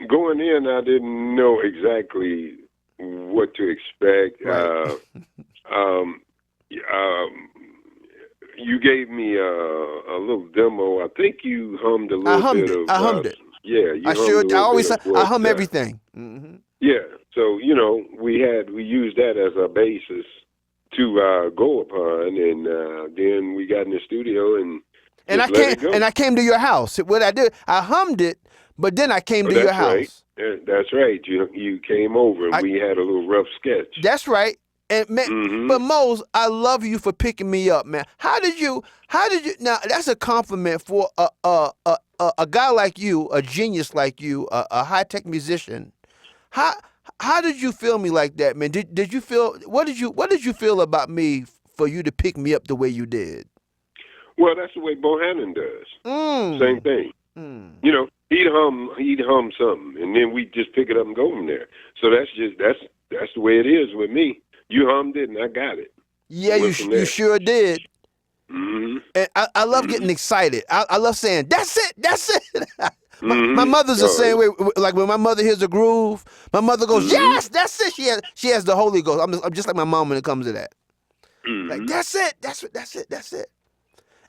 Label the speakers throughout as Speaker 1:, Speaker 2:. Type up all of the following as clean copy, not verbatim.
Speaker 1: Going in, I didn't know exactly what to expect.
Speaker 2: Right.
Speaker 1: Um, um, you gave me a little demo. I think you hummed a
Speaker 2: I
Speaker 1: little
Speaker 2: hummed
Speaker 1: bit
Speaker 2: it.
Speaker 1: of,
Speaker 2: I hummed it.
Speaker 1: yeah,
Speaker 2: I
Speaker 1: you hummed
Speaker 2: sure.
Speaker 1: a
Speaker 2: I
Speaker 1: little bit
Speaker 2: always.
Speaker 1: of
Speaker 2: I
Speaker 1: what,
Speaker 2: hum everything. Hmm.
Speaker 1: yeah. So, we used that as a basis to go upon, and then we got in the studio and
Speaker 2: And
Speaker 1: just
Speaker 2: I
Speaker 1: let
Speaker 2: came.
Speaker 1: it go.
Speaker 2: And I came to your house. What I did, I hummed it, but then I came
Speaker 1: Oh,
Speaker 2: to your
Speaker 1: that's right.
Speaker 2: house.
Speaker 1: That's right. You came over and
Speaker 2: I.
Speaker 1: we had a little rough sketch.
Speaker 2: That's right. And man,
Speaker 1: Mm-hmm.
Speaker 2: but Mose, I love you for picking me up, man. How did you? How did you? Now that's a compliment for a guy like you, a genius like you, a high tech musician. How how did you feel me like that, man? Did you feel what did you feel about me for you to pick me up the way you did?
Speaker 1: Well, that's the way Bohannon does. Same
Speaker 2: Mm.
Speaker 1: thing.
Speaker 2: Mm.
Speaker 1: He'd hum something, and then we just pick it up and go from there. So that's the way it is with me. You hummed it, and I got it.
Speaker 2: Yeah,
Speaker 1: Went from
Speaker 2: you
Speaker 1: there.
Speaker 2: sure did.
Speaker 1: Mm-hmm.
Speaker 2: And I love
Speaker 1: Mm-hmm.
Speaker 2: getting excited. I love saying, "That's it, that's it." My
Speaker 1: Mm-hmm.
Speaker 2: mother's the
Speaker 1: Oh,
Speaker 2: same way. Like when my mother hears a groove, my mother goes,
Speaker 1: mm-hmm.
Speaker 2: "Yes, that's it." She has the Holy Ghost. I'm just like my mom when it comes to that. Like
Speaker 1: Mm-hmm.
Speaker 2: that's it, that's it.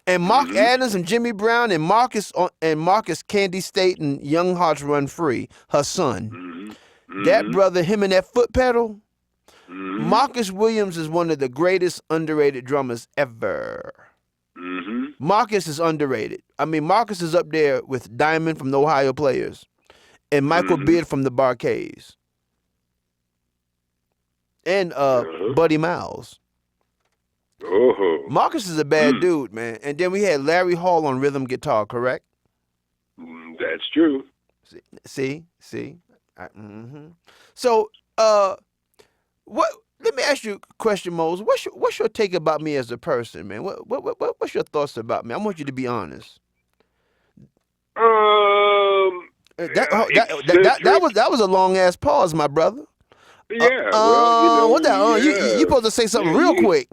Speaker 2: And Mark
Speaker 1: Mm-hmm.
Speaker 2: Adams and Jimmy Brown and Marcus Candy State and Young Hearts Run Free, her son.
Speaker 1: Mm-hmm.
Speaker 2: That
Speaker 1: Mm-hmm.
Speaker 2: brother, him and that foot pedal.
Speaker 1: Mm-hmm.
Speaker 2: Marcus Williams is one of the greatest underrated drummers ever.
Speaker 1: Mm-hmm.
Speaker 2: Marcus is underrated. I mean, Marcus is up there with Diamond from the Ohio Players and Michael
Speaker 1: Mm-hmm.
Speaker 2: Beard from the Barcades and
Speaker 1: Uh-huh.
Speaker 2: Buddy Miles.
Speaker 1: Oh.
Speaker 2: Marcus is a bad
Speaker 1: Mm.
Speaker 2: dude, man. And then we had Larry Hall on rhythm guitar, correct?
Speaker 1: That's true.
Speaker 2: See. Mm-hmm. So, uh, what? Let me ask you a question, Mose. What's your take about me as a person, man? What's your thoughts about me? I want you to be honest.
Speaker 1: Um,
Speaker 2: That
Speaker 1: eccentric.
Speaker 2: was a long ass pause, my brother.
Speaker 1: Yeah. Well,
Speaker 2: What that? You
Speaker 1: yeah.
Speaker 2: supposed to say
Speaker 1: Yeah.
Speaker 2: something real quick.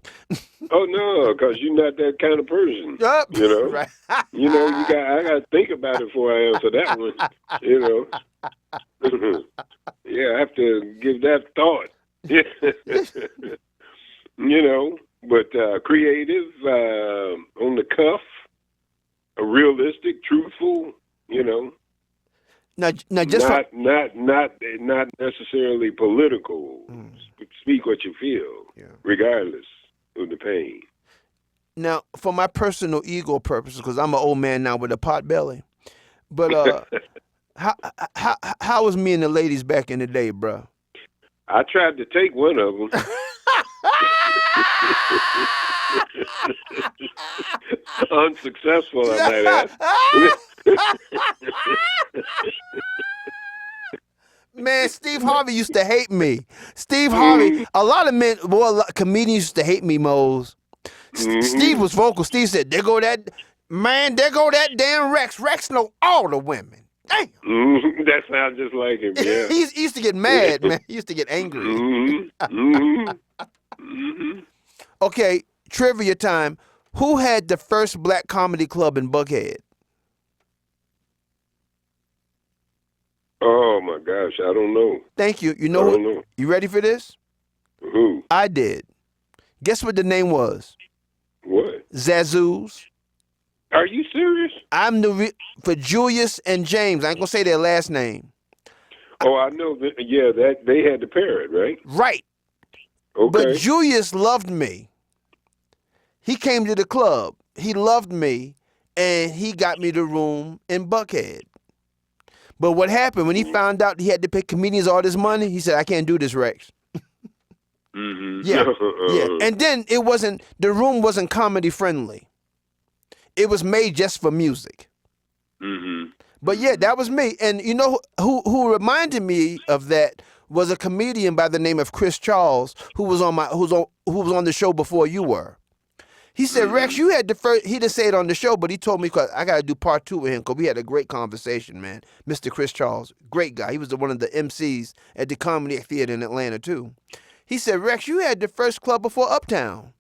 Speaker 1: Oh no, because you're not that kind of person.
Speaker 2: Yup.
Speaker 1: You know.
Speaker 2: Right.
Speaker 1: I got to think about it before I answer that one. You know. Yeah, I have to give that thought. But creative, on the cuff, realistic, truthful. You know,
Speaker 2: Now, just from
Speaker 1: not necessarily political.
Speaker 2: Mm,
Speaker 1: Speak what you feel,
Speaker 2: yeah.
Speaker 1: regardless of the pain.
Speaker 2: Now, for my personal ego purposes, because I'm an old man now with a pot belly. But how how was me and the ladies back in the day, bro?
Speaker 1: I tried to take one of them. Unsuccessful, I might add.
Speaker 2: Man, Steve Harvey used to hate me. Steve Harvey,
Speaker 1: Mm-hmm.
Speaker 2: a lot of men, well, comedians used to hate me, Mose.
Speaker 1: Mm-hmm.
Speaker 2: Steve was vocal. Steve said, there go that, man, there go that damn Rex. Rex know all the women. Damn.
Speaker 1: Mm-hmm. That sounds just like him, yeah.
Speaker 2: He used to get mad, man. He used to get angry.
Speaker 1: Mm-hmm. Mm-hmm. Mm-hmm.
Speaker 2: Okay, trivia time. Who had the first black comedy club in Buckhead?
Speaker 1: Oh my gosh, I don't know.
Speaker 2: Thank you. You
Speaker 1: I
Speaker 2: know
Speaker 1: don't
Speaker 2: who?
Speaker 1: know.
Speaker 2: You ready for this?
Speaker 1: Who?
Speaker 2: I did. Guess what the name was?
Speaker 1: What?
Speaker 2: Zazoos.
Speaker 1: Are you serious?
Speaker 2: I'm for Julius and James. I ain't gonna say their last name.
Speaker 1: Oh, I know that. Yeah, that they had the parrot, right?
Speaker 2: Right. But
Speaker 1: Okay.
Speaker 2: Julius loved me. He came to the club. He loved me, and he got me the room in Buckhead. But what happened when he found out he had to pay comedians all this money? He said, "I can't do this, Rex."
Speaker 1: Mm-hmm.
Speaker 2: Yeah. And then the room wasn't comedy friendly. It was made just for music.
Speaker 1: Mm-hmm.
Speaker 2: But yeah, that was me. And you know who reminded me of that was a comedian by the name of Chris Charles, who was on the show before you were. He said,
Speaker 1: Mm-hmm.
Speaker 2: Rex, you had the first, he didn't say it on the show, but he told me, because I got to do part 2 with him, because we had a great conversation, man. Mr. Chris Charles, great guy. He was one of the MCs at the Comedy Theater in Atlanta, too. He said, Rex, you had the first club before Uptown.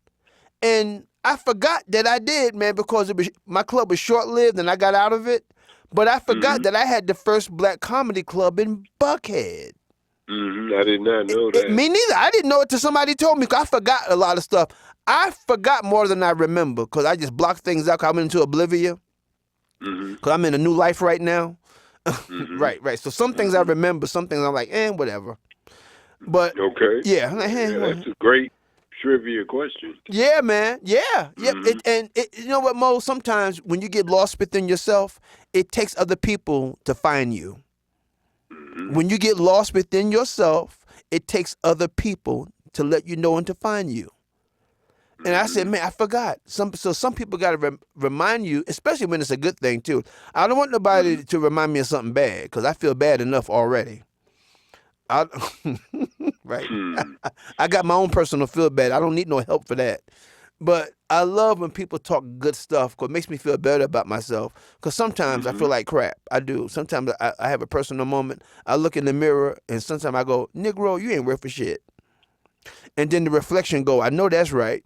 Speaker 2: And I forgot that I did, man, because my club was short-lived and I got out of it. But I forgot that I had the first black comedy club in Buckhead.
Speaker 1: I did not know that.
Speaker 2: Me neither. I didn't know it till somebody told me. 'Cause I forgot a lot of stuff. I forgot more than I remember because I just blocked things out. 'Cause I'm into oblivion. Because I'm in a new life right now. Right. So some things I remember, some things I'm like, whatever. But
Speaker 1: okay,
Speaker 2: yeah, I'm like,
Speaker 1: that's a great trivia question.
Speaker 2: Yeah, man. Yeah. You know what, Mo? Sometimes when you get lost within yourself, it takes other people to find you. When you get lost within yourself, it takes other people to let you know and to find you. And I said, man, I forgot. So some people got to remind you, especially when it's a good thing, too. I don't want nobody to remind me of something bad because I feel bad enough already. Right. I got my own personal feel bad. I don't need no help for that. But I love when people talk good stuff because it makes me feel better about myself. Because sometimes I feel like crap. I do. Sometimes I have a personal moment. I look in the mirror and sometimes I go, Negro, you ain't worth a shit. And then the reflection go, I know that's right.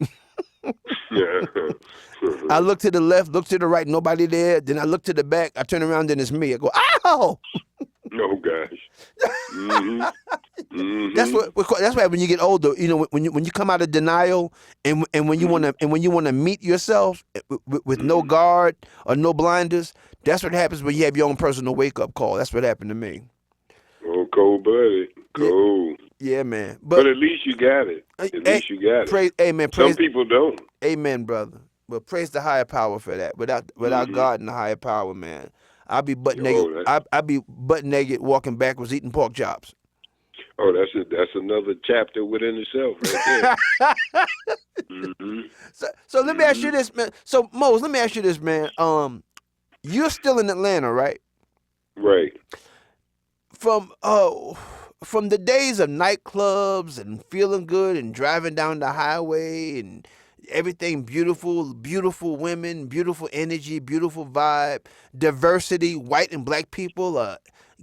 Speaker 2: I look to the left, look to the right, nobody there. Then I look to the back, I turn around, then it's me. I go, ow!
Speaker 1: Oh gosh.
Speaker 2: That's why when you get older, you know, when you come out of denial and when you wanna meet yourself with no guard or no blinders, that's what happens when you have your own personal wake up call. That's what happened to me.
Speaker 1: Oh, cold-blooded. Cold.
Speaker 2: Yeah, man.
Speaker 1: But at least you got it. At least you got it.
Speaker 2: Amen.
Speaker 1: Some people don't.
Speaker 2: Amen, brother. But praise the higher power for that. Without God and the higher power, man, I'd be butt naked. I'd be butt naked, walking backwards, eating pork chops.
Speaker 1: Oh, that's another chapter within itself, right there.
Speaker 2: So let me ask you this, man. So Mose, let me ask you this, man. You're still in Atlanta, right?
Speaker 1: Right.
Speaker 2: From the days of nightclubs and feeling good and driving down the highway and everything beautiful, beautiful women, beautiful energy, beautiful vibe, diversity, white and black people,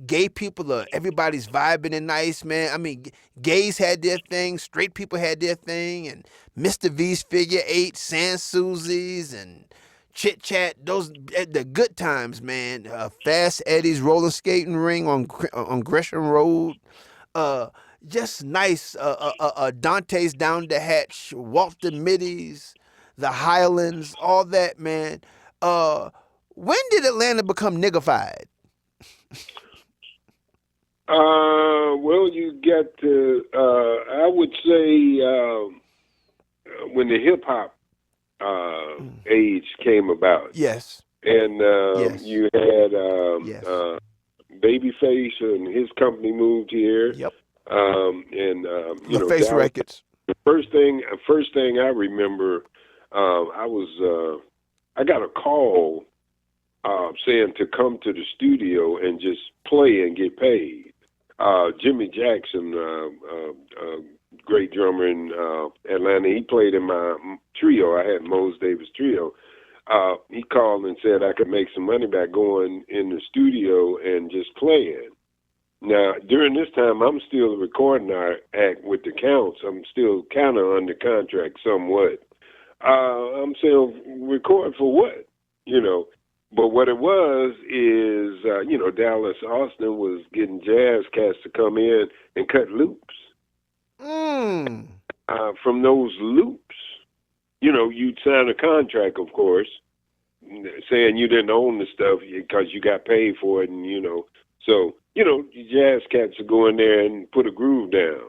Speaker 2: gay people, everybody's vibing and nice, man. I mean, gays had their thing, straight people had their thing, and Mr. V's Figure 8, Sans Susie's, and Chit Chat, those the good times, man. Fast Eddie's roller skating ring on Gresham Road. Just nice. Dante's Down the Hatch, Walter Mitty's, the Highlands, all that, man. When did Atlanta become niggified?
Speaker 1: Well, you get to, I would say, when the hip hop age came about.
Speaker 2: Yes.
Speaker 1: And
Speaker 2: yes.
Speaker 1: You had
Speaker 2: yes.
Speaker 1: Babyface and his company moved here.
Speaker 2: Yep.
Speaker 1: And you know,
Speaker 2: Face Records.
Speaker 1: The first thing I remember, I got a call saying to come to the studio and just play and get paid. Jimmy Jackson, great drummer in Atlanta, he played in my trio. I had Mose Davis Trio. He called and said I could make some money by going in the studio and just playing. Now, during this time, I'm still a recording act with the Counts. I'm still kind of under contract somewhat. I'm saying, record for what? You know, but what it was is, you know, Dallas Austin was getting jazz cats to come in and cut loops. From those loops, you know, you'd sign a contract, of course, saying you didn't own the stuff because you got paid for it, and, you know, so, you know, the jazz cats would go in there and put a groove down.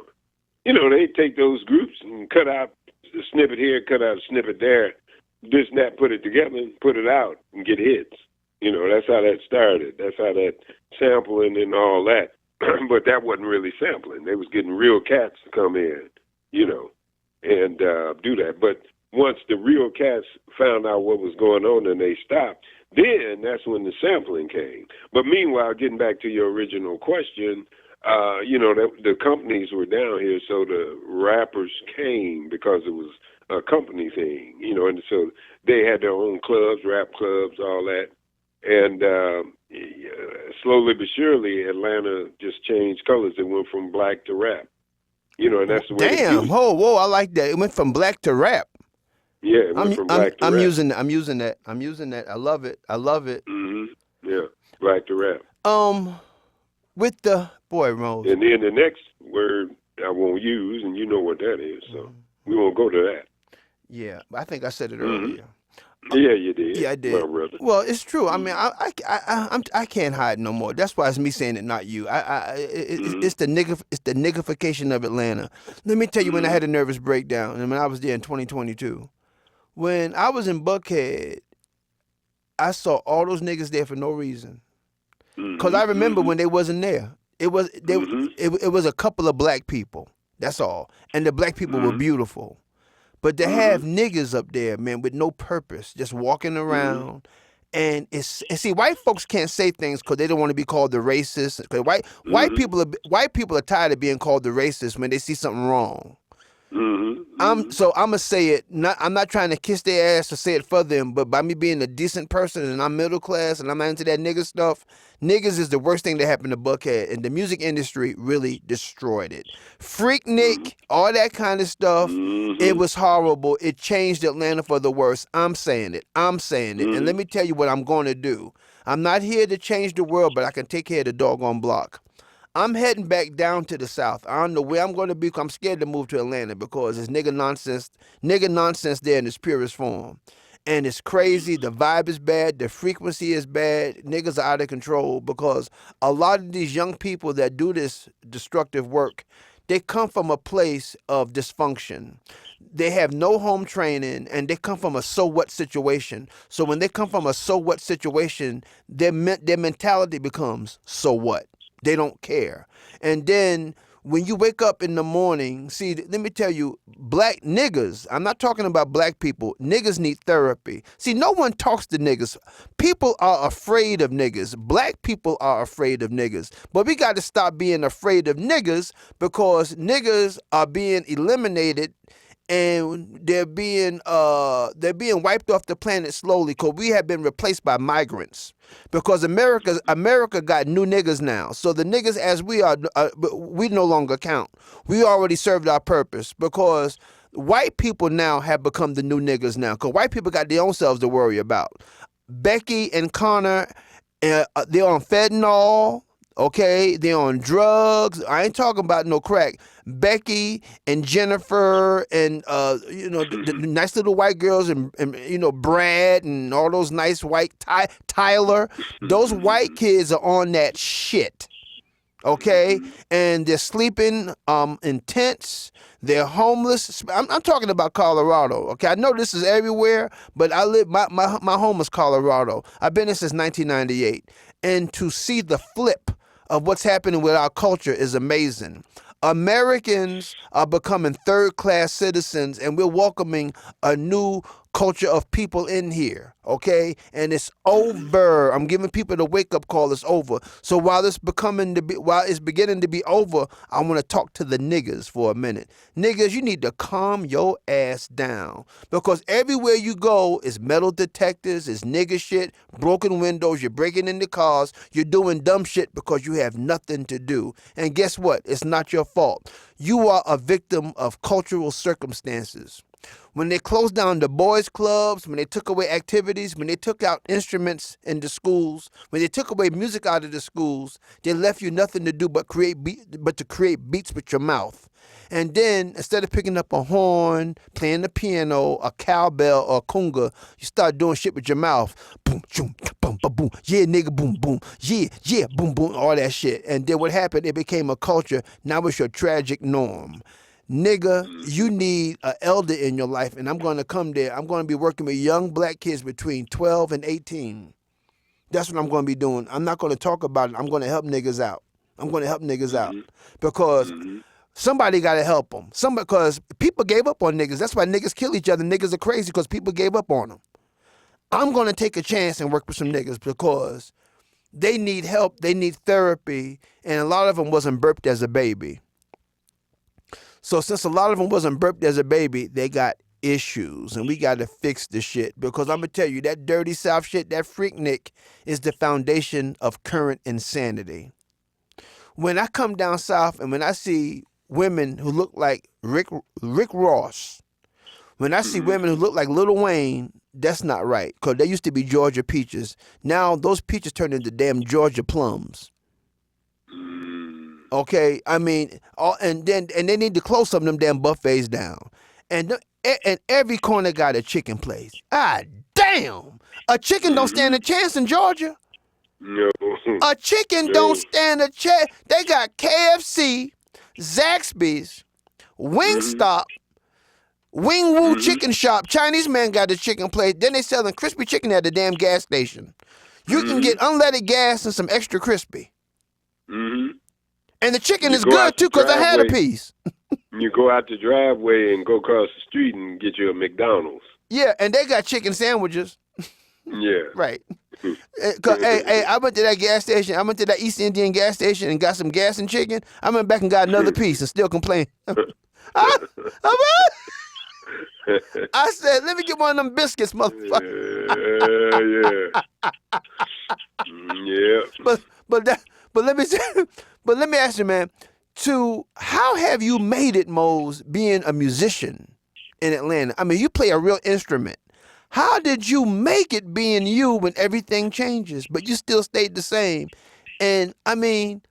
Speaker 1: You know, they take those groups and cut out a snippet here, cut out a snippet there, this and that, put it together and put it out and get hits. You know, that's how that started. That's how that sampling and all that. But that wasn't really sampling. They was getting real cats to come in, you know, and do that. But once the real cats found out what was going on and they stopped, then that's when the sampling came. But meanwhile, getting back to your original question, you know, the companies were down here, so the rappers came because it was a company thing, you know, and so they had their own clubs, rap clubs, all that. And slowly but surely, Atlanta just changed colors. It went from black to rap, you know, and that's the way.
Speaker 2: Damn! Whoa! I like that. It went from black to rap.
Speaker 1: Yeah, it went from black to rap.
Speaker 2: I'm using that. I love it.
Speaker 1: Mm-hmm. Yeah. Back to rap.
Speaker 2: With the boy Rose.
Speaker 1: And then the next word I won't use, and you know what that is, so we won't go to that.
Speaker 2: Yeah, I think I said it earlier.
Speaker 1: Yeah, you did.
Speaker 2: Yeah, I did.
Speaker 1: My brother.
Speaker 2: Well, it's true. I mean, I can't hide no more. That's why it's me saying it, not you. It's the niggification of Atlanta. Let me tell you when I had a nervous breakdown, and when I was there in 2022. When I was in Buckhead, I saw all those niggas there for no reason. Cause I remember when they wasn't there. It was it was a couple of black people. That's all, and the black people were beautiful. But to have niggas up there, man, with no purpose, just walking around, and see, white folks can't say things because they don't want to be called the racist. Because white people are tired of being called the racist when they see something wrong. I'm gonna say it. I'm not trying to kiss their ass or say it for them, but by me being a decent person and I'm middle class and I'm not into that nigga stuff, niggas is the worst thing that happened to Buckhead, and the music industry really destroyed it. Freaknik, all that kind of stuff, it was horrible. It changed Atlanta for the worse. I'm saying it. And let me tell you what I'm going to do. I'm not here to change the world, but I can take care of the doggone block. I'm heading back down to the South. I don't know where I'm going to be. I'm scared to move to Atlanta because it's nigga nonsense there in its purest form. And it's crazy. The vibe is bad. The frequency is bad. Niggas are out of control because a lot of these young people that do this destructive work, they come from a place of dysfunction. They have no home training, and they come from a so what situation. So when they come from a so what situation, their mentality becomes so what. They don't care. And then when you wake up in the morning, see, let me tell you, black niggas, I'm not talking about black people, niggas need therapy. See, no one talks to niggas. People are afraid of niggas. Black people are afraid of niggas. But we got to stop being afraid of niggas because niggas are being eliminated and they're being wiped off the planet slowly because we have been replaced by migrants. Because America got new niggas now. So the niggas as we are, we no longer count. We already served our purpose because white people now have become the new niggas now. Because white people got their own selves to worry about. Becky and Connor, they're on fentanyl. Okay, they're on drugs. I ain't talking about no crack. Becky and Jennifer and the nice little white girls and Brad and all those nice white Tyler. Those white kids are on that shit. Okay, and they're sleeping in tents. They're homeless. I'm talking about Colorado. Okay, I know this is everywhere, but I live my home is Colorado. I've been here since 1998, and to see the flip of what's happening with our culture is amazing. Americans are becoming third-class citizens, and we're welcoming a new culture of people in here, okay? And it's over. I'm giving people the wake-up call. It's over. So while it's beginning to be over, I want to talk to the niggas for a minute. Niggas, you need to calm your ass down because everywhere you go is metal detectors, is nigga shit, broken windows, you're breaking into cars, you're doing dumb shit because you have nothing to do. And guess what? It's not your fault. You are a victim of cultural circumstances. When they closed down the boys' clubs, when they took away activities, when they took out instruments in the schools, when they took away music out of the schools, they left you nothing to do but to create beats with your mouth. And then instead of picking up a horn, playing the piano, a cowbell, or a conga, you start doing shit with your mouth. Boom, boom, boom, boom, boom. Yeah, nigga, boom, boom. Yeah, boom, boom, all that shit. And then what happened? It became a culture. Now it's your tragic norm. Nigga, you need an elder in your life, and I'm going to come there. I'm going to be working with young black kids between 12 and 18. That's what I'm going to be doing. I'm not going to talk about it. I'm going to help niggas out. Because somebody got to help them. Because people gave up on niggas. That's why niggas kill each other. Niggas are crazy because people gave up on them. I'm going to take a chance and work with some niggas because they need help. They need therapy. And a lot of them wasn't burped as a baby. So since a lot of them wasn't burped as a baby, they got issues, and we got to fix the shit. Because I'm going to tell you, that dirty South shit, that freaknik is the foundation of current insanity. When I come down South and when I see women who look like Rick Ross, when I see women who look like Lil Wayne, That's not right. Because they used to be Georgia peaches. Now those peaches turned into damn Georgia plums.
Speaker 1: Mm.
Speaker 2: Okay, I mean, and they need to close some of them damn buffets down, and every corner got a chicken place. Ah, damn! A chicken don't stand a chance in Georgia.
Speaker 1: No.
Speaker 2: A chicken don't
Speaker 1: No.
Speaker 2: stand a chance. They got KFC, Zaxby's, Wingstop, Wing Woo Chicken Shop. Chinese man got the chicken place. Then they selling crispy chicken at the damn gas station. You can get unleaded gas and some extra crispy.
Speaker 1: Mm-hmm.
Speaker 2: And the chicken
Speaker 1: You
Speaker 2: is
Speaker 1: go out
Speaker 2: good too,
Speaker 1: the
Speaker 2: cause I had a
Speaker 1: driveway.
Speaker 2: piece.
Speaker 1: You go out the driveway and go across the street and get you a McDonald's.
Speaker 2: Yeah, and they got chicken sandwiches.
Speaker 1: Yeah.
Speaker 2: Right. Hey, I went to that gas station. I went to that East Indian gas station and got some gas and chicken. I went back and got another piece and still complain. I said, let me get one of them biscuits, motherfucker.
Speaker 1: Yeah. Yeah.
Speaker 2: But let me say, but let me ask you, man. How have you made it, Mose, being a musician in Atlanta? I mean, you play a real instrument. How did you make it being you when everything changes, but you still stayed the same? And I mean,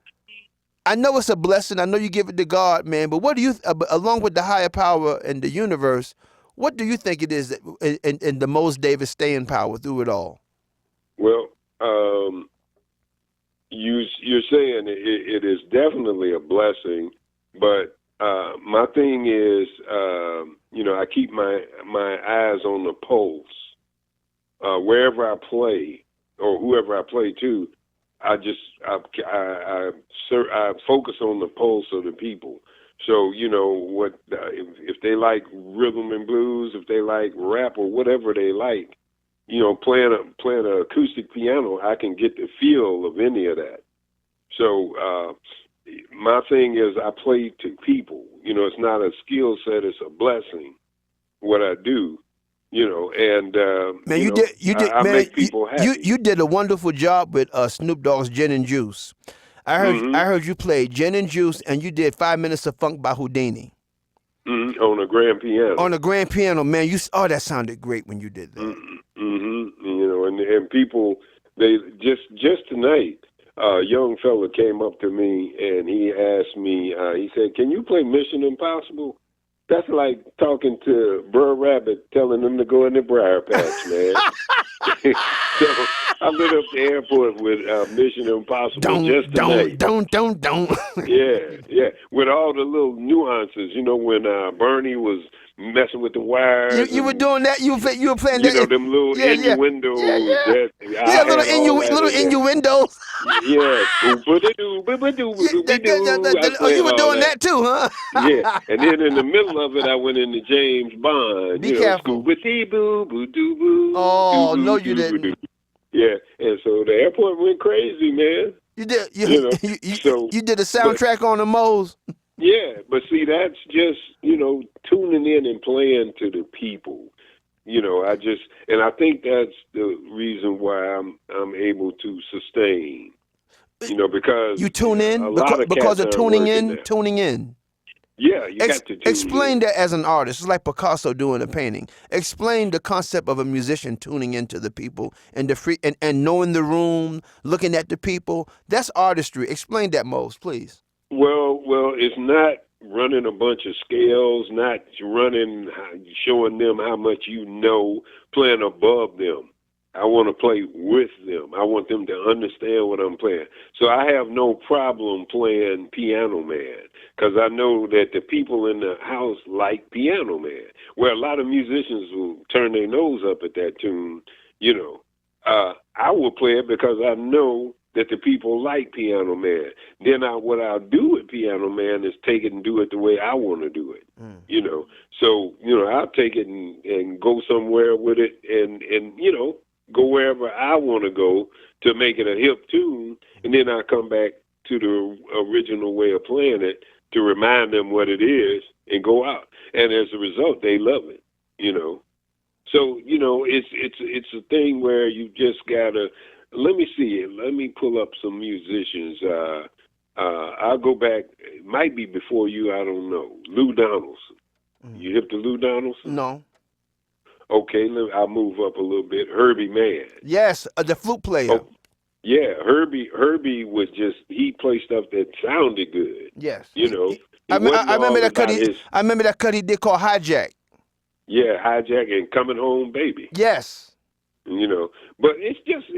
Speaker 2: I know it's a blessing. I know you give it to God, man. But what do you, along with the higher power and the universe, what do you think it is that in the Mose Davis staying power through it all?
Speaker 1: Well, you're saying it is definitely a blessing, but my thing is, I keep my eyes on the pulse. Wherever I play or whoever I play to, I focus on the pulse of the people. So what if they like rhythm and blues, if they like rap or whatever they like, playing an acoustic piano, I can get the feel of any of that. So my thing is I play to people. It's not a skill set; it's a blessing. What I do, and
Speaker 2: man,
Speaker 1: I make people happy.
Speaker 2: You did a wonderful job with Snoop Dogg's Gin and Juice. I heard you play Gin and Juice, and you did 5 Minutes of Funk by Houdini.
Speaker 1: On a grand piano.
Speaker 2: On a grand piano, man. That sounded great when you did that.
Speaker 1: And people, they just tonight, a young fella came up to me and he asked me. He said, "Can you play Mission Impossible?" That's like talking to Br'er Rabbit, telling him to go in the briar patch, man. So I lit up the airport with Mission Impossible just tonight.
Speaker 2: Don't.
Speaker 1: Yeah. With all the little nuances, when Bernie was messing with the wires.
Speaker 2: You were doing that. You were playing that.
Speaker 1: Them little innuendos.
Speaker 2: Little innuendos.
Speaker 1: Yeah.
Speaker 2: You were doing that too, huh?
Speaker 1: Yeah. And then in the middle of it, I went into James Bond.
Speaker 2: Be careful. Oh, no, you didn't.
Speaker 1: Yeah. And so the airport went crazy, man.
Speaker 2: You did. You did a soundtrack on the Mose.
Speaker 1: Yeah, but see, that's just, tuning in and playing to the people. I think that's the reason why I'm able to sustain. Because
Speaker 2: you tune in because of tuning in.
Speaker 1: Yeah, you got to tune
Speaker 2: explain
Speaker 1: in.
Speaker 2: that as an artist. It's like Picasso doing a painting. Explain the concept of a musician tuning into the people and and knowing the room, looking at the people. That's artistry. Explain that, Mose, please.
Speaker 1: Well, it's not running a bunch of scales, not showing them how much playing above them. I want to play with them. I want them to understand what I'm playing. So I have no problem playing Piano Man because I know that the people in the house like Piano Man. Where a lot of musicians will turn their nose up at that tune, I will play it because I know that the people like Piano Man. Then what I'll do with Piano Man is take it and do it the way I want to do it. So, I'll take it and go somewhere with it and go wherever I want to go to make it a hip tune. And then I come back to the original way of playing it to remind them what it is and go out. And as a result, they love it, So, it's a thing where you just gotta, let me see it. Let me pull up some musicians. I'll go back. It might be before you. I don't know. Lou Donaldson. You hip to Lou Donaldson?
Speaker 2: No.
Speaker 1: Okay, I'll move up a little bit. Herbie Mann.
Speaker 2: Yes, the flute player.
Speaker 1: Oh, yeah, Herbie was just he played stuff that sounded good.
Speaker 2: Yes.
Speaker 1: You know,
Speaker 2: I,
Speaker 1: it
Speaker 2: me-
Speaker 1: wasn't
Speaker 2: I remember
Speaker 1: all
Speaker 2: that cut
Speaker 1: about
Speaker 2: he.
Speaker 1: his
Speaker 2: I remember that cut he did called Hijack.
Speaker 1: hijack and coming home, baby.
Speaker 2: Yes.
Speaker 1: You know, but it's just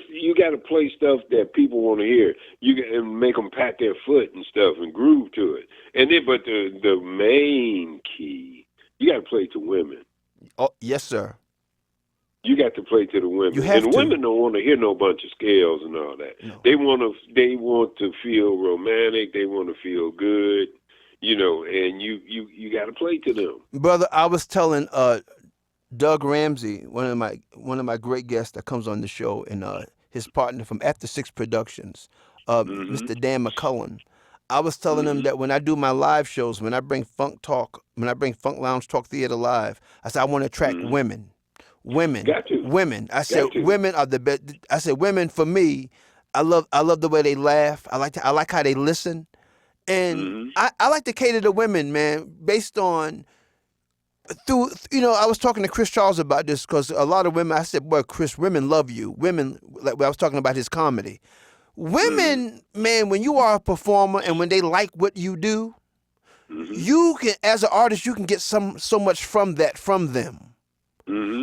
Speaker 1: you got to play stuff that people want to hear. You can and make them pat their foot and stuff and groove to it. And then, but the main key, you got to play to women.
Speaker 2: Oh, yes, sir.
Speaker 1: You got to play to the women.
Speaker 2: You have
Speaker 1: and
Speaker 2: to.
Speaker 1: Women don't want to hear no bunch of scales and all that.
Speaker 2: No.
Speaker 1: They want to feel romantic. They want to feel good. You know, and you got to play to them.
Speaker 2: Brother, I was telling Doug Ramsey, one of my great guests that comes on the show, and his partner from After Six Productions, Mr. Dan McCullen. I was telling him that when I do my live shows, when I bring Funk Lounge Talk Theater live, I said I want to attract women.
Speaker 1: Got to.
Speaker 2: Women. I said women are the best. I said women for me. I love the way they laugh. I like how they listen, and I like to cater to women, man, based on. I was talking to Chris Charles about this because a lot of women. I said, "Boy, Chris, women love you." Women, like I was talking about his comedy. Women, man, when you are a performer and when they like what you do, you can, as an artist, you can get so much from them.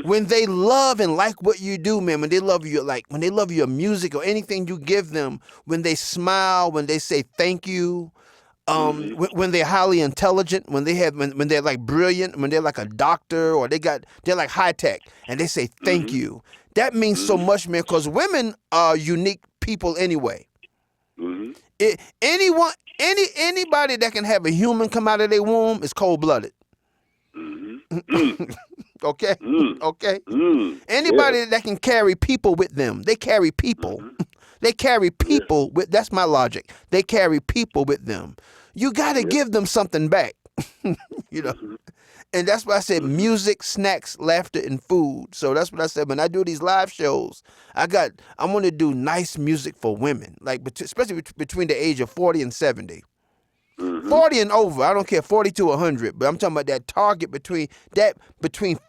Speaker 2: When they love and like what you do, man, when they love your music or anything you give them, when they smile, when they say thank you, when they're highly intelligent, when they're like brilliant, when they're like a doctor or they're like high tech and they say thank you, that means so much, man, because women are unique people anyway. Anybody that can have a human come out of their womb is cold-blooded. Okay? Okay? Anybody that can carry people with them, they carry people. They carry people with, that's my logic. They carry people with them. You got to give them something back. You know? And that's why I said music, snacks, laughter, and food. So that's what I said. When I do these live shows, I want to do nice music for women, like especially between the age of 40 and 70. 40 and over, I don't care, 40 to 100, but I'm talking about that target between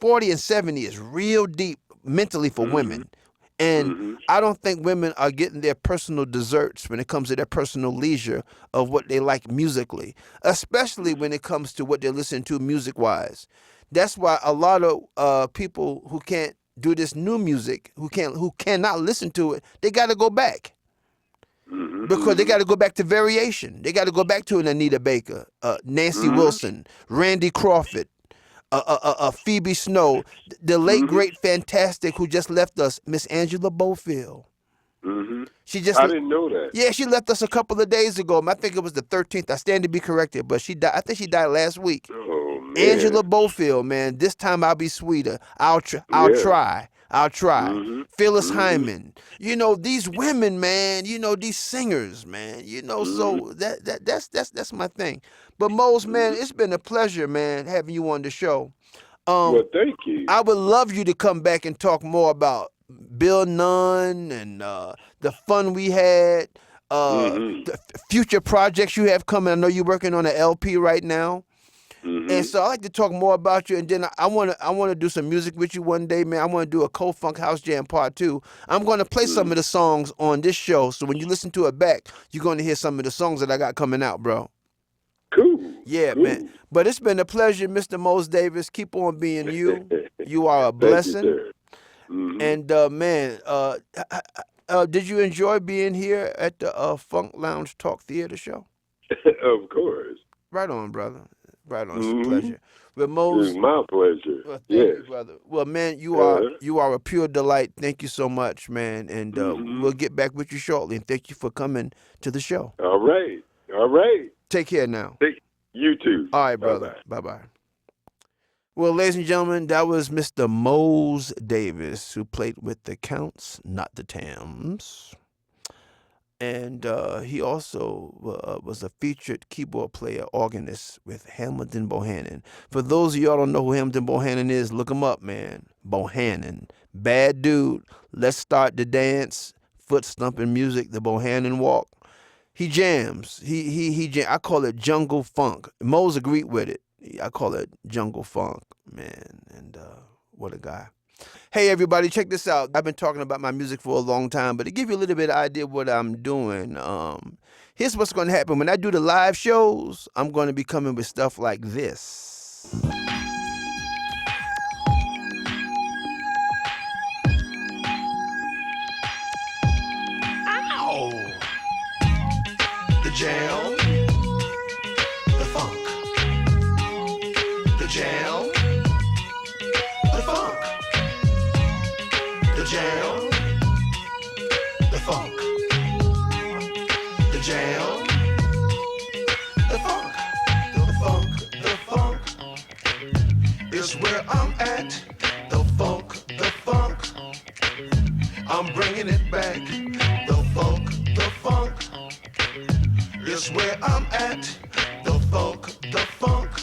Speaker 2: 40 and 70 is real deep mentally for women. And I don't think women are getting their personal desserts when it comes to their personal leisure of what they like musically, especially when it comes to what they're listening to music-wise. That's why a lot of people who can't do this new music, who cannot listen to it, they got to go back. Because they got to go back to variation. They got to go back to an Anita Baker, Nancy Wilson, Randy Crawford, Phoebe Snow, the late great fantastic who just left us, Miss Angela Bofield. I
Speaker 1: didn't know that.
Speaker 2: Yeah, she left us a couple of days ago. I think it was the 13th. I stand to be corrected, but she died. I think she died last week.
Speaker 1: Oh man,
Speaker 2: Angela Bofield, man. This time I'll be sweeter. I'll try. Phyllis Hyman. You know, these women, man, you know, these singers, man, you know, so that's my thing. But Mose, man, it's been a pleasure, man, having you on the show.
Speaker 1: Well, thank you.
Speaker 2: I would love you to come back and talk more about Bill Nunn and the fun we had, the future projects you have coming. I know you're working on an LP right now. And so I like to talk more about you, and then I want to do some music with you one day, man. I want to do a Co-Funk House Jam Part 2. I'm going to play some of the songs on this show, so when you listen to it back, you're going to hear some of the songs that I got coming out, bro.
Speaker 1: Cool.
Speaker 2: Yeah,
Speaker 1: cool.
Speaker 2: man. But it's been a pleasure, Mr. Mose Davis. Keep on being you. You are a blessing.
Speaker 1: Thank you, sir.
Speaker 2: And man, did you enjoy being here at the Funk Lounge Talk Theater show?
Speaker 1: Of course.
Speaker 2: Right on, brother. Right on. It's a pleasure. But Mose,
Speaker 1: it's my pleasure.
Speaker 2: well, thank
Speaker 1: Yes.
Speaker 2: you, brother. Well, man, you are a pure delight. Thank you so much, man. And we'll get back with you shortly. And thank you for coming to the show.
Speaker 1: All right. All right.
Speaker 2: Take care now.
Speaker 1: You too.
Speaker 2: All right, brother. Bye-bye. Well, ladies and gentlemen, that was Mr. Mose Davis, who played with the Counts, not the Tams. And he also was a featured keyboard player, organist with Hamilton Bohannon. For those of y'all don't know who Hamilton Bohannon is, look him up, man. Bohannon. Bad dude. Let's start the dance. Foot stomping music, the Bohannon walk. He jams. I call it jungle funk. Mose agreed with it. I call it jungle funk, man. And What a guy. Hey, everybody, check this out. I've been talking about my music for a long time, but to give you a little bit of idea of what I'm doing, here's what's going to happen. When I do the live shows, I'm going to be coming with stuff like this. Ow! The jam, the funk, the jam, the funk, the jam, the funk, the jam, the funk, the funk, the funk is where I'm at. The funk, the funk, I'm bringing it back. The funk is where I'm at. The funk,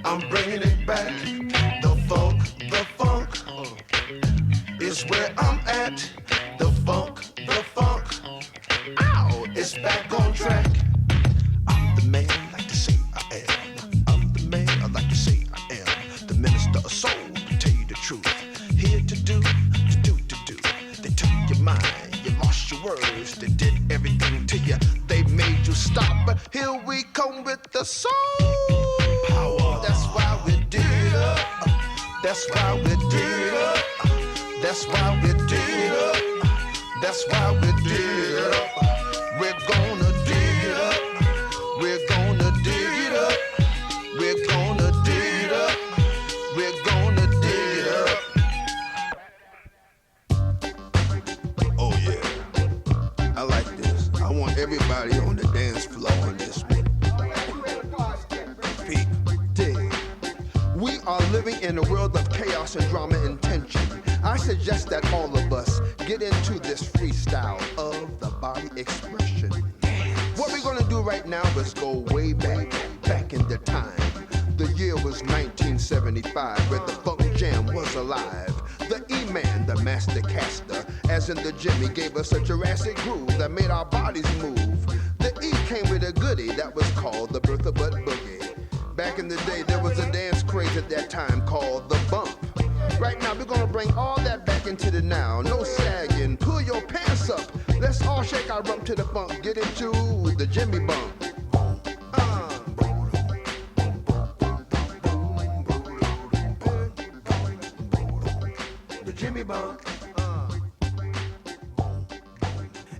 Speaker 2: I'm bringing it back. The funk is where I'm at. The funk, ow, it's back on track. I'm the man, like to say I am. I'm the man, I like to say I am. The minister of soul, to tell you the truth. Here to do. They took your mind, you lost your words. They did everything to you, they made you stop. But here we come with the soul power. That's why we dig it up. That's why we dig it up. That's why we dig it up. That's why we dig it up. We're gonna dig it up. We're gonna dig it up. We're gonna dig it up. We're gonna dig it up. Oh yeah, I like this. I want everybody on the dance floor on this one. Peep, dig. We are living in a world of chaos and drama and tension. I suggest that all of us get into this freestyle of the body expression. What we're gonna do right now is go way back in the time. The year was 1975, where the funk jam was alive. The E-Man, the master caster, as in the Jimmy, gave us a Jurassic groove that made our bodies move. The E came with a goodie that was called the Bertha Butt Boogie. Back in the day, there was a dance craze at that time called the bump. Right now, we're gonna bring all that back into the now. No sagging, pull your pants up. Let's all shake our rump to the funk. Get into the Jimmy bump. The Jimmy bump.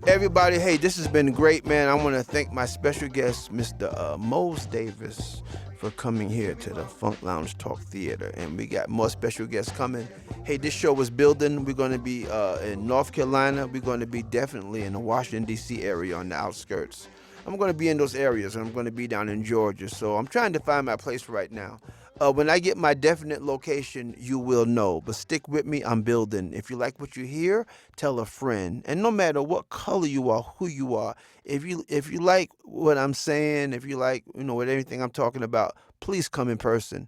Speaker 2: Everybody, hey, this has been great, man. I want to thank my special guest, Mr. Mose Davis, for coming here to the Funk Lounge Talk Theater. And we got more special guests coming. Hey, this show was building. We're going to be in North Carolina. We're going to be definitely in the Washington, D.C. area on the outskirts. I'm going to be in those areas, and I'm going to be down in Georgia. So I'm trying to find my place right now. When I get my definite location, you will know. But stick with me, I'm building. If you like what you hear, tell a friend. And no matter what color you are, who you are, if you like what I'm saying, if you like, with everything I'm talking about, please come in person.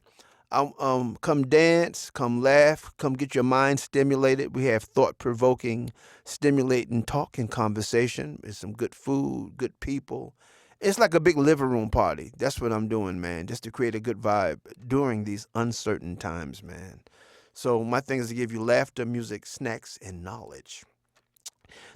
Speaker 2: Come dance, come laugh, come get your mind stimulated. We have thought-provoking, stimulating talk and conversation. There's some good food, good people. It's like a big living room party. That's what I'm doing, man, just to create a good vibe during these uncertain times, man. So my thing is to give you laughter, music, snacks, and knowledge.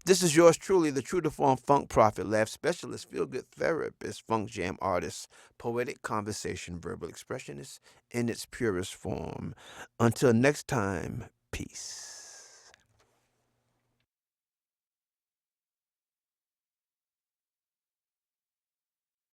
Speaker 2: This is yours truly, the true to form funk prophet, laugh specialist, feel-good therapist, funk jam artist, poetic conversation, verbal expressionist in its purest form. Until next time, peace.